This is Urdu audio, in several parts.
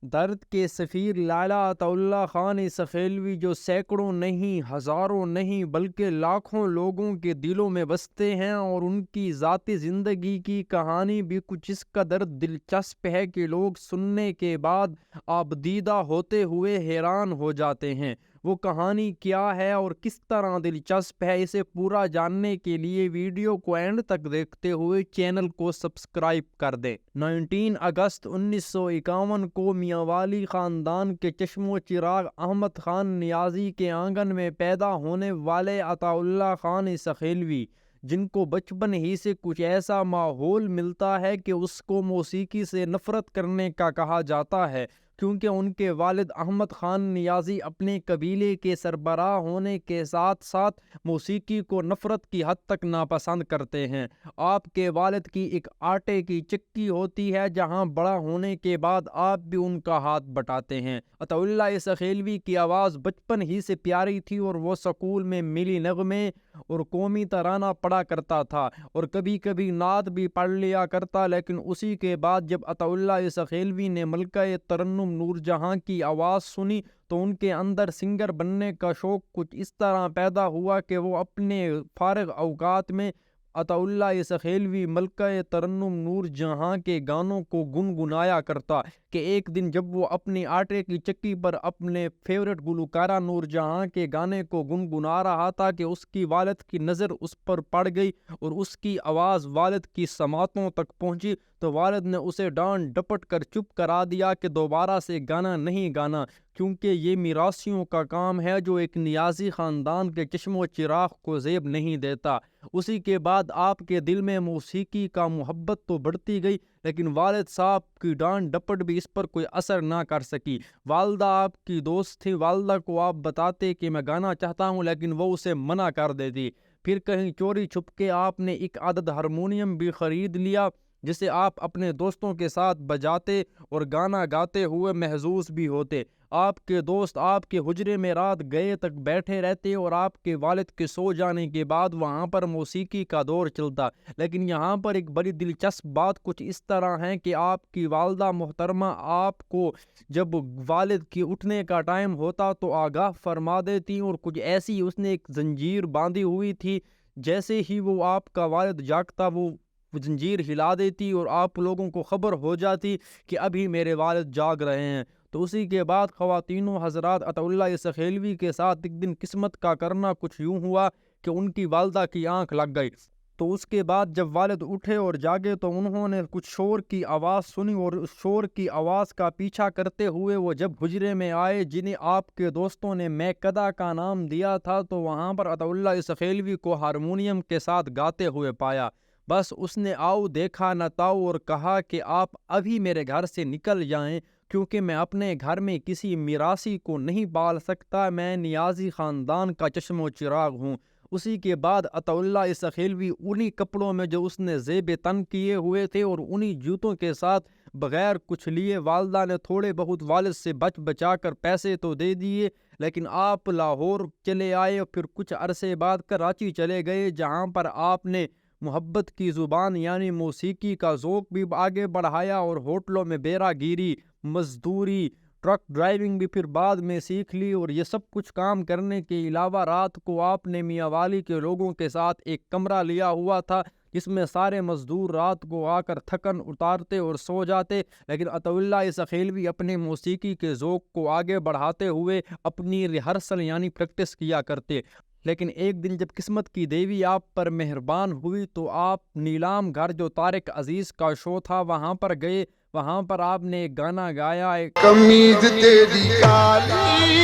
درد کے سفیر لالا عطا اللہ خان سخیلوی، جو سینکڑوں نہیں، ہزاروں نہیں بلکہ لاکھوں لوگوں کے دلوں میں بستے ہیں، اور ان کی ذاتی زندگی کی کہانی بھی کچھ اس قدر دلچسپ ہے کہ لوگ سننے کے بعد آبدیدہ ہوتے ہوئے حیران ہو جاتے ہیں۔ وہ کہانی کیا ہے اور کس طرح دلچسپ ہے، اسے پورا جاننے کے لیے ویڈیو کو اینڈ تک دیکھتے ہوئے چینل کو سبسکرائب کر دیں۔ 19 اگست 1951 کو میاں والی خاندان کے چشم و چراغ احمد خان نیازی کے آنگن میں پیدا ہونے والے عطا اللہ خان سخیلوی، جن کو بچپن ہی سے کچھ ایسا ماحول ملتا ہے کہ اس کو موسیقی سے نفرت کرنے کا کہا جاتا ہے، کیونکہ ان کے والد احمد خان نیازی اپنے قبیلے کے سربراہ ہونے کے ساتھ ساتھ موسیقی کو نفرت کی حد تک ناپسند کرتے ہیں۔ آپ کے والد کی ایک آٹے کی چکی ہوتی ہے، جہاں بڑا ہونے کے بعد آپ بھی ان کا ہاتھ بٹاتے ہیں۔ عطا اللہ سخیلوی کی آواز بچپن ہی سے پیاری تھی، اور وہ سکول میں ملی نغمے اور قومی ترانہ پڑھا کرتا تھا، اور کبھی کبھی نعت بھی پڑھ لیا کرتا۔ لیکن اسی کے بعد جب عطا اللہ سخیلوی نے ملکہ ترنم نور جہاں کی آواز سنی تو ان کے اندر سنگر بننے کا شوق کچھ اس طرح پیدا ہوا کہ وہ اپنے فارغ اوقات میں عطا اللہ سخیلوی ملکہ ترنم نور جہاں کے گانوں کو گنگنایا کرتا کہ ایک دن جب وہ اپنی آٹے کی چکی پر اپنے فیورٹ گلوکارہ نور جہاں کے گانے کو گنگنا رہا تھا کہ اس کی والد کی نظر اس پر پڑ گئی اور اس کی آواز والد کی سماعتوں تک پہنچی، تو والد نے اسے ڈانٹ ڈپٹ کر چپ کرا دیا کہ دوبارہ سے گانا نہیں گانا، کیونکہ یہ میراثیوں کا کام ہے جو ایک نیازی خاندان کے چشم و چراغ کو زیب نہیں دیتا۔ اسی کے بعد آپ کے دل میں موسیقی کا محبت تو بڑھتی گئی، لیکن والد صاحب کی ڈانٹ ڈپٹ بھی اس پر کوئی اثر نہ کر سکی۔ والدہ آپ کی دوست تھی، والدہ کو آپ بتاتے کہ میں گانا چاہتا ہوں، لیکن وہ اسے منع کر دیتی۔ پھر کہیں چوری چھپ کے آپ نے ایک عدد ہارمونیم بھی خرید لیا، جسے آپ اپنے دوستوں کے ساتھ بجاتے اور گانا گاتے ہوئے محظوظ بھی ہوتے۔ آپ کے دوست آپ کے حجرے میں رات گئے تک بیٹھے رہتے اور آپ کے والد کے سو جانے کے بعد وہاں پر موسیقی کا دور چلتا۔ لیکن یہاں پر ایک بڑی دلچسپ بات کچھ اس طرح ہے کہ آپ کی والدہ محترمہ آپ کو جب والد کی اٹھنے کا ٹائم ہوتا تو آگاہ فرما دیتی، اور کچھ ایسی اس نے ایک زنجیر باندھی ہوئی تھی، جیسے ہی وہ آپ کا والد جاگتا وہ زنجیر ہلا دیتی اور آپ لوگوں کو خبر ہو جاتی کہ ابھی میرے والد جاگ رہے ہیں۔ تو اسی کے بعد خواتین و حضرات، عطا اللہ سخیلوی کے ساتھ ایک دن قسمت کا کرنا کچھ یوں ہوا کہ ان کی والدہ کی آنکھ لگ گئی۔ تو اس کے بعد جب والد اٹھے اور جاگے تو انہوں نے کچھ شور کی آواز سنی، اور اس شور کی آواز کا پیچھا کرتے ہوئے وہ جب حجرے میں آئے جنہیں آپ کے دوستوں نے میں کدا کا نام دیا تھا، تو وہاں پر عطا اللہ سخیلوی کو ہارمونیم کے ساتھ گاتے ہوئے پایا۔ بس اس نے آؤ دیکھا نہ تاؤ اور کہا کہ آپ ابھی میرے گھر سے نکل جائیں، کیونکہ میں اپنے گھر میں کسی میراثی کو نہیں پال سکتا، میں نیازی خاندان کا چشم و چراغ ہوں۔ اسی کے بعد عطا اللہ سخیلوی انہی کپڑوں میں جو اس نے زیب تن کیے ہوئے تھے اور انہی جوتوں کے ساتھ بغیر کچھ لیے، والدہ نے تھوڑے بہت والد سے بچا کر پیسے تو دے دیے، لیکن آپ لاہور چلے آئے، پھر کچھ عرصے بعد کراچی چلے گئے، جہاں پر آپ نے محبت کی زبان یعنی موسیقی کا ذوق بھی آگے بڑھایا، اور ہوٹلوں میں بیرا گیری، مزدوری، ٹرک ڈرائیونگ بھی پھر بعد میں سیکھ لی، اور یہ سب کچھ کام کرنے کے علاوہ رات کو آپ نے میاں والی کے لوگوں کے ساتھ ایک کمرہ لیا ہوا تھا، جس میں سارے مزدور رات کو آ کر تھکن اتارتے اور سو جاتے، لیکن عطا اللہ سخیلوی اپنے موسیقی کے ذوق کو آگے بڑھاتے ہوئے اپنی ریہرسل یعنی پریکٹس کیا کرتے۔ لیکن ایک دن جب قسمت کی دیوی آپ پر مہربان ہوئی تو آپ نیلام گھر جو طارق عزیز کا شو تھا وہاں پر گئے، وہاں پر آپ نے ایک گانا گایا، قمیض تیری کالی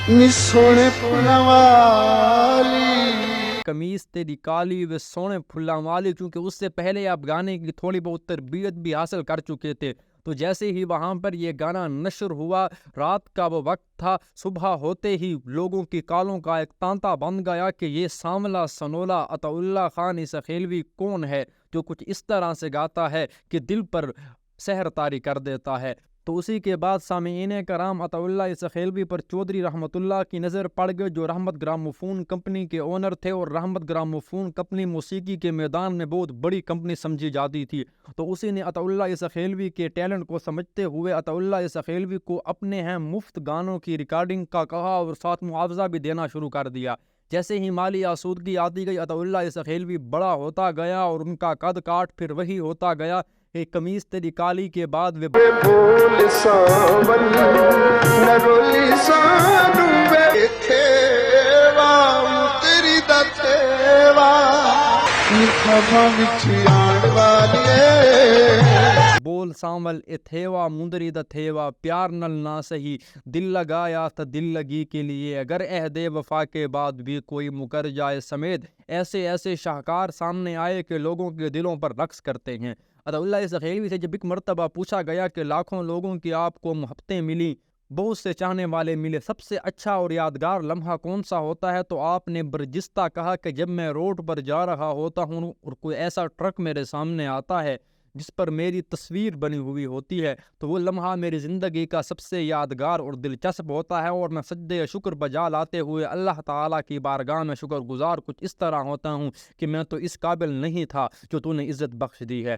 نی سونے پھولاں والی، قمیض تیری کالی و سونے پھلاں والی، کیونکہ اس سے پہلے آپ گانے کی تھوڑی بہت تربیت بھی حاصل کر چکے تھے۔ تو جیسے ہی وہاں پر یہ گانا نشر ہوا، رات کا وہ وقت تھا، صبح ہوتے ہی لوگوں کی کالوں کا ایک تانتا بن گیا کہ یہ سانولا سنولا عطا اللہ خان سخیلوی کون ہے جو کچھ اس طرح سے گاتا ہے کہ دل پر سحر طاری کر دیتا ہے۔ تو اسی کے بعد سامعین کرام عطا اللہ سخیلوی پر چودھری رحمت اللہ کی نظر پڑ گئی، جو رحمت گراموفون کمپنی کے اونر تھے، اور رحمت گراموفون کمپنی موسیقی کے میدان میں بہت بڑی کمپنی سمجھی جاتی تھی۔ تو اسی نے عطا اللہ سخیلوی کے ٹیلنٹ کو سمجھتے ہوئے عطا اللہ سخیلوی کو اپنے مفت گانوں کی ریکارڈنگ کا کہا اور ساتھ معاوضہ بھی دینا شروع کر دیا۔ جیسے ہی مالی آسودگی آتی گئی، عطا اللہ سخیلوی بڑا ہوتا گیا اور ان کا قد کاٹ پھر وہی ہوتا گیا کہ قمیص تیری کالی کے بعد وہ بھول ساون نگولی سانو وے تھیوا تیری دا تھیوا نکھاں وچ آن والیے بول سانول اتھیوا مندری دا تھیوا، پیار نل نہ سہی دل لگایا تا دل لگی کے لیے، اگر عہد وفا کے بعد بھی کوئی مکر جائے سمیت، ایسے ایسے شاہکار سامنے آئے کہ لوگوں کے دلوں پر رقص کرتے ہیں۔ عطا اللہ سخیلوی سے جب ایک مرتبہ پوچھا گیا کہ لاکھوں لوگوں کی آپ کو محبتیں ملی، بہت سے چاہنے والے ملے، سب سے اچھا اور یادگار لمحہ کون سا ہوتا ہے؟ تو آپ نے برجستہ کہا کہ جب میں روڈ پر جا رہا ہوتا ہوں اور کوئی ایسا ٹرک میرے سامنے آتا ہے جس پر میری تصویر بنی ہوئی ہوتی ہے، تو وہ لمحہ میری زندگی کا سب سے یادگار اور دلچسپ ہوتا ہے، اور میں سجدے شکر بجا لاتے ہوئے اللہ تعالیٰ کی بارگاہ میں شکر گزار کچھ اس طرح ہوتا ہوں کہ میں تو اس قابل نہیں تھا جو تو نے عزت بخش دی ہے۔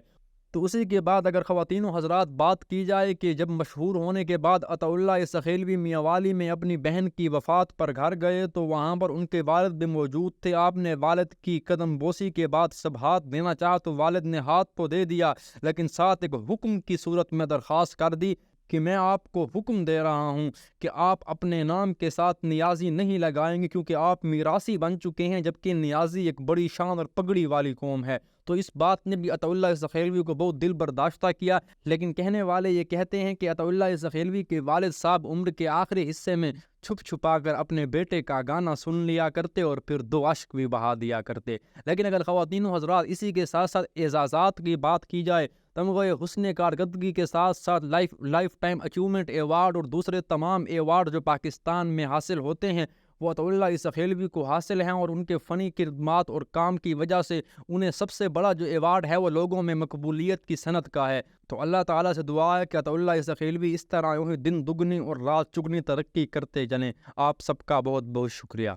تو اسی کے بعد اگر خواتین و حضرات بات کی جائے کہ جب مشہور ہونے کے بعد عطا اللہ سخیلوی میاں والی میں اپنی بہن کی وفات پر گھر گئے تو وہاں پر ان کے والد بھی موجود تھے۔ آپ نے والد کی قدم بوسی کے بعد سب ہاتھ دینا چاہا تو والد نے ہاتھ تو دے دیا، لیکن ساتھ ایک حکم کی صورت میں درخواست کر دی کہ میں آپ کو حکم دے رہا ہوں کہ آپ اپنے نام کے ساتھ نیازی نہیں لگائیں گے، کیونکہ آپ میراثی بن چکے ہیں، جبکہ نیازی ایک بڑی شان اور پگڑی والی قوم ہے۔ تو اس بات نے بھی عطا اللہ سخیلوی کو بہت دل برداشتہ کیا، لیکن کہنے والے یہ کہتے ہیں کہ عطا اللہ سخیلوی کے والد صاحب عمر کے آخری حصے میں چھپ چھپا کر اپنے بیٹے کا گانا سن لیا کرتے اور پھر دو اشک بھی بہا دیا کرتے۔ لیکن اگر خواتین و حضرات اسی کے ساتھ ساتھ اعزازات کی بات کی جائے، تمغہ حسن کارکردگی کے ساتھ ساتھ لائف ٹائم اچیومنٹ ایوارڈ اور دوسرے تمام ایوارڈ جو پاکستان میں حاصل ہوتے ہیں وہ عطا اللہ سخیلوی کو حاصل ہیں، اور ان کے فنی خدمات اور کام کی وجہ سے انہیں سب سے بڑا جو ایوارڈ ہے وہ لوگوں میں مقبولیت کی صنعت کا ہے۔ تو اللہ تعالیٰ سے دعا ہے کہ عطا اللہ سخیلوی اس طرح دن دگنی اور رات چگنی ترقی کرتے جنیں۔ آپ سب کا بہت بہت شکریہ۔